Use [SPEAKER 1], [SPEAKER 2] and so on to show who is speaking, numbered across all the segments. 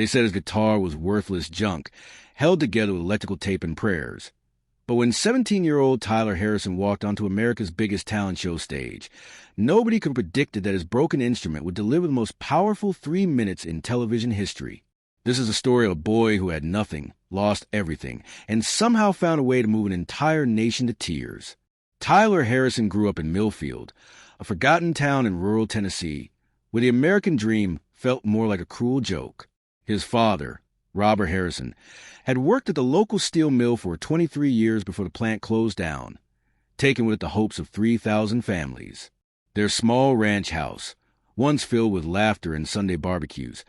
[SPEAKER 1] They said his guitar was worthless junk, held together with electrical tape and prayers. But when 17-year-old Tyler Harrison walked onto America's biggest talent show stage, nobody could have predicted that his broken instrument would deliver the most powerful 3 minutes in television history. This is a story of a boy who had nothing, lost everything, and somehow found a way to move an entire nation to tears. Tyler Harrison grew up in Millfield, a forgotten town in rural Tennessee, where the American dream felt more like a cruel joke. His father, Robert Harrison, had worked at the local steel mill for 23 years before the plant closed down, taking with it the hopes of 3,000 families. Their small ranch house, once filled with laughter and Sunday barbecues,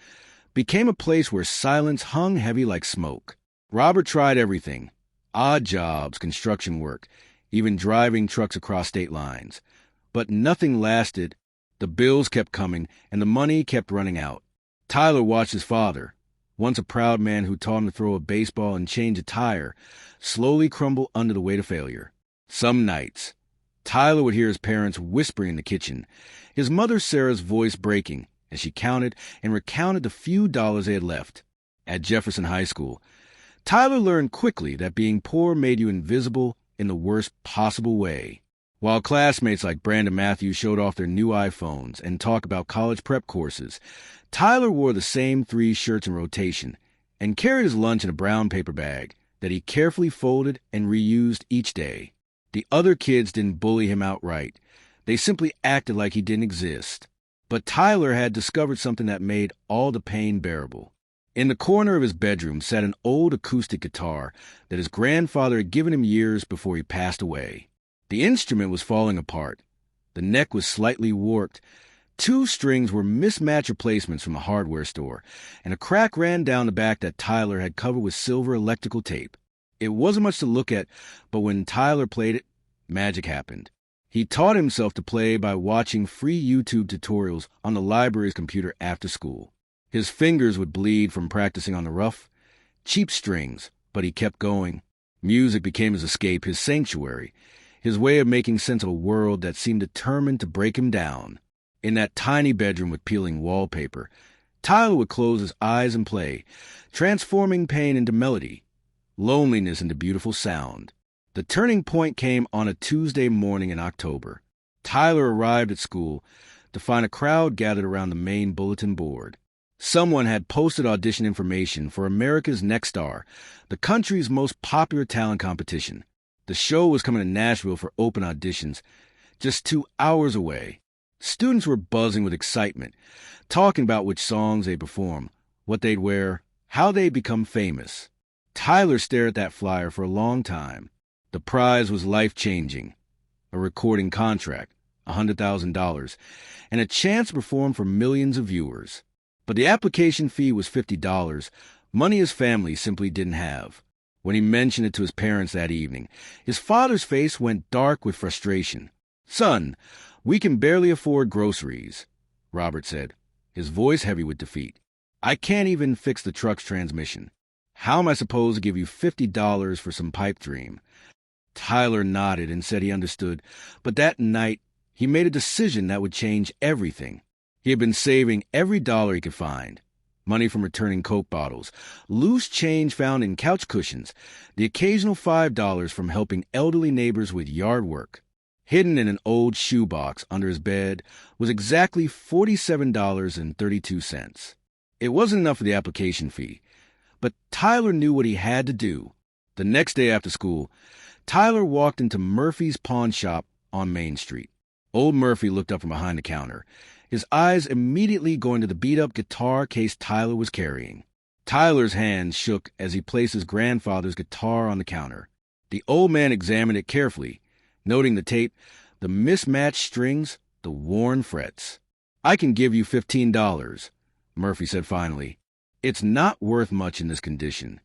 [SPEAKER 1] became a place where silence hung heavy like smoke. Robert tried everything: odd jobs, construction work, even driving trucks across state lines. But nothing lasted. The bills kept coming, and the money kept running out. Tyler watched his father, once a proud man who taught him to throw a baseball and change a tire, slowly crumble under the weight of failure. Some nights, Tyler would hear his parents whispering in the kitchen, his mother Sarah's voice breaking as she counted and recounted the few dollars they had left. At Jefferson High School, Tyler learned quickly that being poor made you invisible in the worst possible way. While classmates like Brandon Matthews showed off their new iPhones and talked about college prep courses, Tyler wore the same 3 shirts in rotation and carried his lunch in a brown paper bag that he carefully folded and reused each day. The other kids didn't bully him outright. They simply acted like he didn't exist. But Tyler had discovered something that made all the pain bearable. In the corner of his bedroom sat an old acoustic guitar that his grandfather had given him years before he passed away. The instrument was falling apart. The neck was slightly warped. 2 strings were mismatched replacements from a hardware store, and a crack ran down the back that Tyler had covered with silver electrical tape. It wasn't much to look at, but when Tyler played it, magic happened. He taught himself to play by watching free YouTube tutorials on the library's computer after school. His fingers would bleed from practicing on the rough, cheap strings, but he kept going. Music became his escape, his sanctuary, his way of making sense of a world that seemed determined to break him down. In that tiny bedroom with peeling wallpaper, Tyler would close his eyes and play, transforming pain into melody, loneliness into beautiful sound. The turning point came on a Tuesday morning in October. Tyler arrived at school to find a crowd gathered around the main bulletin board. Someone had posted audition information for America's Next Star, the country's most popular talent competition. The show was coming to Nashville for open auditions, just 2 hours away. Students were buzzing with excitement, talking about which songs they'd perform, what they'd wear, how they'd become famous. Tyler stared at that flyer for a long time. The prize was life-changing: a recording contract, $100,000, and a chance to perform for millions of viewers. But the application fee was $50, money his family simply didn't have. When he mentioned it to his parents that evening, his father's face went dark with frustration. "Son, we can barely afford groceries," Robert said, his voice heavy with defeat. "I can't even fix the truck's transmission. How am I supposed to give you $50 for some pipe dream?" Tyler nodded and said he understood, but that night he made a decision that would change everything. He had been saving every dollar he could find. Money from returning Coke bottles, loose change found in couch cushions, the occasional $5 from helping elderly neighbors with yard work. Hidden in an old shoebox under his bed was exactly $47.32. It wasn't enough for the application fee, but Tyler knew what he had to do. The next day after school, Tyler walked into Murphy's pawn shop on Main Street. Old Murphy looked up from behind the counter, his eyes immediately going to the beat-up guitar case Tyler was carrying. Tyler's hands shook as he placed his grandfather's guitar on the counter. The old man examined it carefully, noting the tape, the mismatched strings, the worn frets. "I can give you $15, Murphy said finally. "It's not worth much in this condition."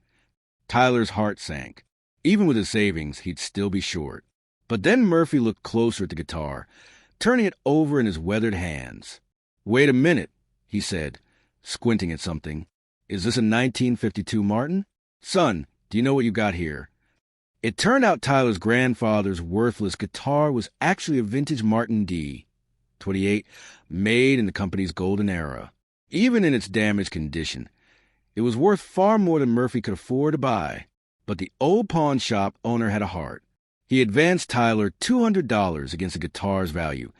[SPEAKER 1] Tyler's heart sank. Even with his savings, he'd still be short. But then Murphy looked closer at the guitar, turning it over in his weathered hands. "Wait a minute," he said, squinting at something. "Is this a 1952 Martin? Son, do you know what you got here?" It turned out Tyler's grandfather's worthless guitar was actually a vintage Martin D, 28, made in the company's golden era. Even in its damaged condition, It was worth far more than Murphy could afford to buy. But the old pawn shop owner had a heart. He advanced Tyler $200 against the guitar's value,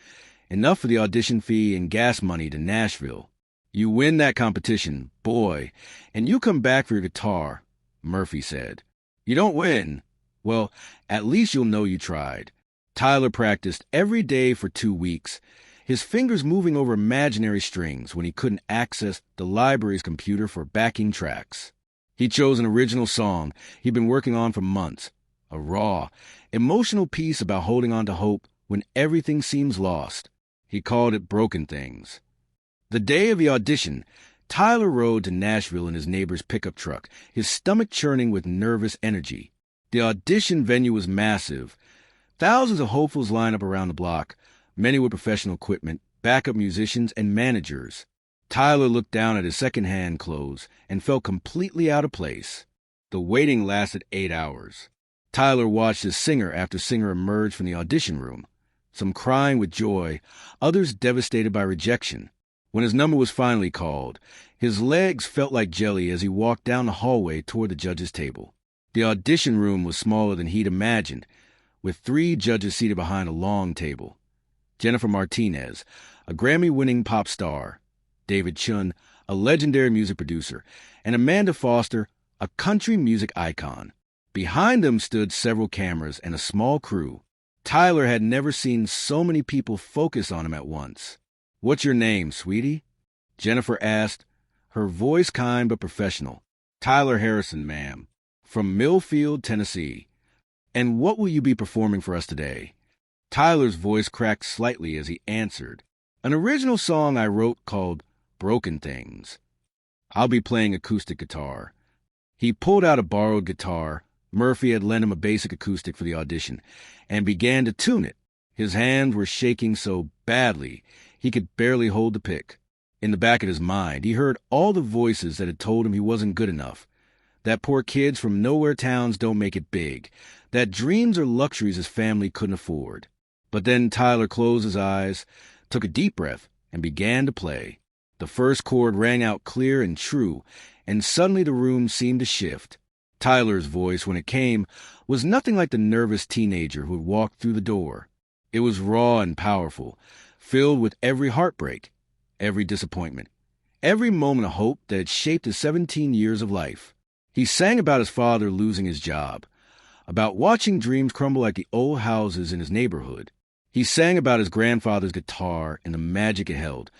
[SPEAKER 1] enough for the audition fee and gas money to Nashville. You win that competition, boy, and you come back for your guitar, Murphy said. You don't win. Well, at least you'll know you tried. Tyler practiced every day for 2 weeks, his fingers moving over imaginary strings when he couldn't access the library's computer for backing tracks. He chose an original song he'd been working on for months, a raw, emotional piece about holding on to hope when everything seems lost. He called it Broken Things. The day of the audition, Tyler rode to Nashville in his neighbor's pickup truck, his stomach churning with nervous energy. The audition venue was massive. Thousands of hopefuls lined up around the block, many with professional equipment, backup musicians, and managers. Tyler looked down at his second-hand clothes and felt completely out of place. The waiting lasted 8 hours. Tyler watched as singer after singer emerged from the audition room, some crying with joy, others devastated by rejection. When his number was finally called, his legs felt like jelly as he walked down the hallway toward the judges' table. The audition room was smaller than he'd imagined, with 3 judges seated behind a long table. Jennifer Martinez, a Grammy-winning pop star, David Chun, a legendary music producer, and Amanda Foster, a country music icon. Behind them stood several cameras and a small crew. Tyler had never seen so many people focus on him at once. "What's your name, sweetie?" Jennifer asked, her voice kind but professional. "Tyler Harrison, ma'am, from Millfield, Tennessee. And what will you be performing for us today?" Tyler's voice cracked slightly as he answered, "An original song I wrote called Broken Things. I'll be playing acoustic guitar." He pulled out a borrowed guitar. Murphy had lent him a basic acoustic for the audition, and began to tune it. His hands were shaking so badly he could barely hold the pick. In the back of his mind, he heard all the voices that had told him he wasn't good enough, that poor kids from nowhere towns don't make it big, that dreams are luxuries his family couldn't afford. But then Tyler closed his eyes, took a deep breath, and began to play. The first chord rang out clear and true, and suddenly the room seemed to shift. Tyler's voice, when it came, was nothing like the nervous teenager who had walked through the door. It was raw and powerful, filled with every heartbreak, every disappointment, every moment of hope that had shaped his 17 years of life. He sang about his father losing his job, about watching dreams crumble like the old houses in his neighborhood. He sang about his grandfather's guitar and the magic it held,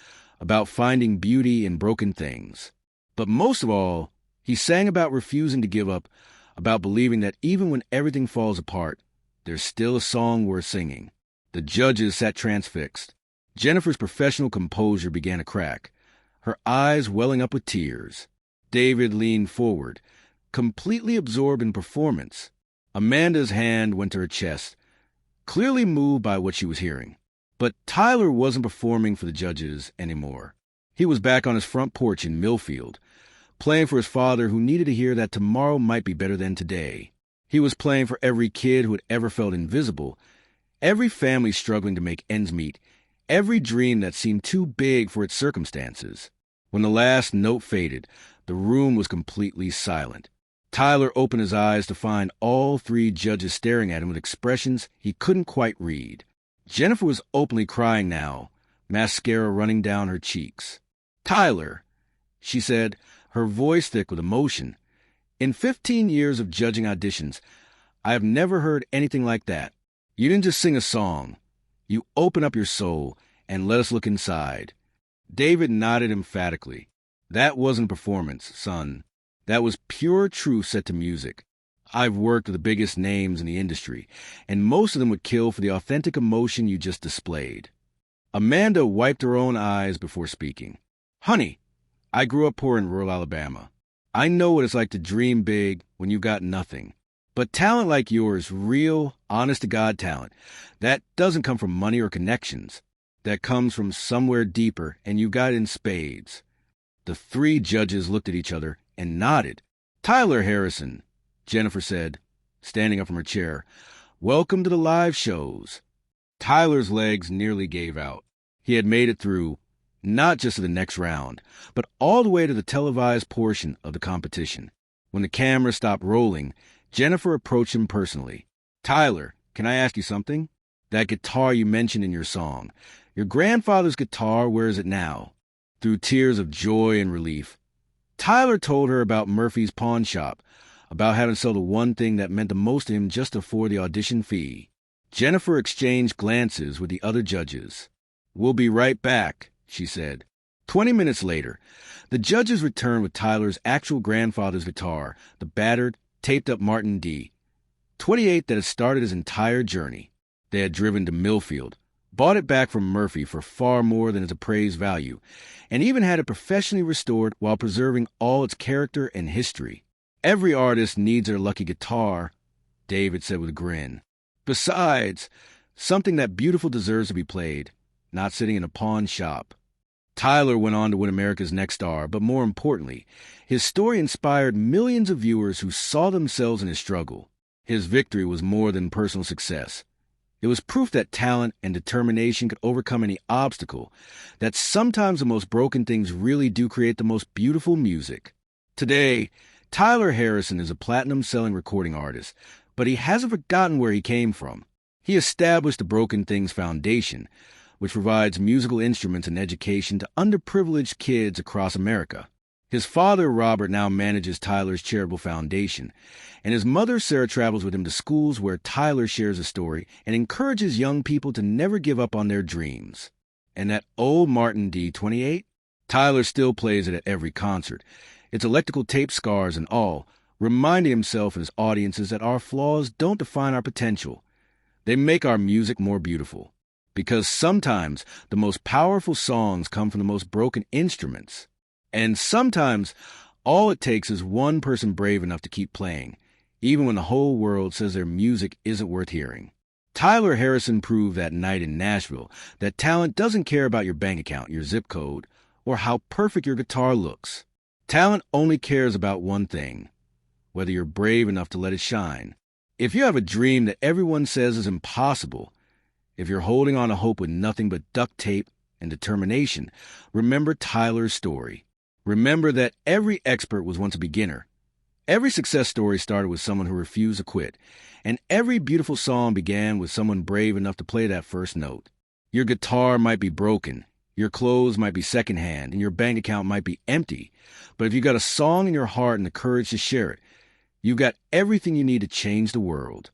[SPEAKER 1] about finding beauty in broken things. But most of all, he sang about refusing to give up, about believing that even when everything falls apart, there's still a song worth singing. The judges sat transfixed. Jennifer's professional composure began to crack, her eyes welling up with tears. David leaned forward, completely absorbed in performance. Amanda's hand went to her chest, clearly moved by what she was hearing. But Tyler wasn't performing for the judges anymore. He was back on his front porch in Millfield, playing for his father who needed to hear that tomorrow might be better than today. He was playing for every kid who had ever felt invisible, every family struggling to make ends meet, every dream that seemed too big for its circumstances. When the last note faded, the room was completely silent. Tyler opened his eyes to find all 3 judges staring at him with expressions he couldn't quite read. Jennifer was openly crying now, mascara running down her cheeks. "Tyler," she said, her voice thick with emotion, "in 15 years of judging auditions, I have never heard anything like that. You didn't just sing a song. You opened up your soul and let us look inside." David nodded emphatically. "That wasn't a performance, son. That was pure truth set to music. I've worked with the biggest names in the industry, and most of them would kill for the authentic emotion you just displayed." Amanda wiped her own eyes before speaking. "Honey, I grew up poor in rural Alabama. I know what it's like to dream big when you've got nothing. But talent like yours, real, honest-to-God talent, that doesn't come from money or connections. That comes from somewhere deeper, and you got it in spades." The 3 judges looked at each other and nodded. "Tyler Harrison," Jennifer said, standing up from her chair, "welcome to the live shows." Tyler's legs nearly gave out. He had made it through. not just to the next round, but all the way to the televised portion of the competition. When the camera stopped rolling, Jennifer approached him personally. "Tyler, can I ask you something? That guitar you mentioned in your song, your grandfather's guitar, where is it now?" Through tears of joy and relief, Tyler told her about Murphy's pawn shop, about having to sell the one thing that meant the most to him just to afford the audition fee. Jennifer exchanged glances with the other judges. "We'll be right back," she said. 20 minutes later, the judges returned with Tyler's actual grandfather's guitar, the battered, taped-up Martin D. 28 that had started his entire journey. They had driven to Millfield, bought it back from Murphy for far more than its appraised value, and even had it professionally restored while preserving all its character and history. "Every artist needs their lucky guitar," David said with a grin. "Besides, something that beautiful deserves to be played, not sitting in a pawn shop." Tyler went on to win America's Next Star, but more importantly, his story inspired millions of viewers who saw themselves in his struggle. His victory was more than personal success. It was proof that talent and determination could overcome any obstacle, that sometimes the most broken things really do create the most beautiful music. Today, Tyler Harrison is a platinum-selling recording artist, but he hasn't forgotten where he came from. He established the Broken Things Foundation, which provides musical instruments and education to underprivileged kids across America. His father, Robert, now manages Tyler's charitable foundation, and his mother, Sarah, travels with him to schools where Tyler shares his story and encourages young people to never give up on their dreams. And that old Martin D28? Tyler still plays it at every concert, its electrical tape scars and all, reminding himself and his audiences that our flaws don't define our potential. They make our music more beautiful. Because sometimes the most powerful songs come from the most broken instruments. And sometimes all it takes is one person brave enough to keep playing, even when the whole world says their music isn't worth hearing. Tyler Harrison proved that night in Nashville that talent doesn't care about your bank account, your zip code, or how perfect your guitar looks. Talent only cares about one thing: whether you're brave enough to let it shine. If you have a dream that everyone says is impossible, if you're holding on to hope with nothing but duct tape and determination, remember Tyler's story. Remember that every expert was once a beginner. Every success story started with someone who refused to quit, and every beautiful song began with someone brave enough to play that first note. Your guitar might be broken, your clothes might be secondhand, and your bank account might be empty, but if you got a song in your heart and the courage to share it, you've got everything you need to change the world.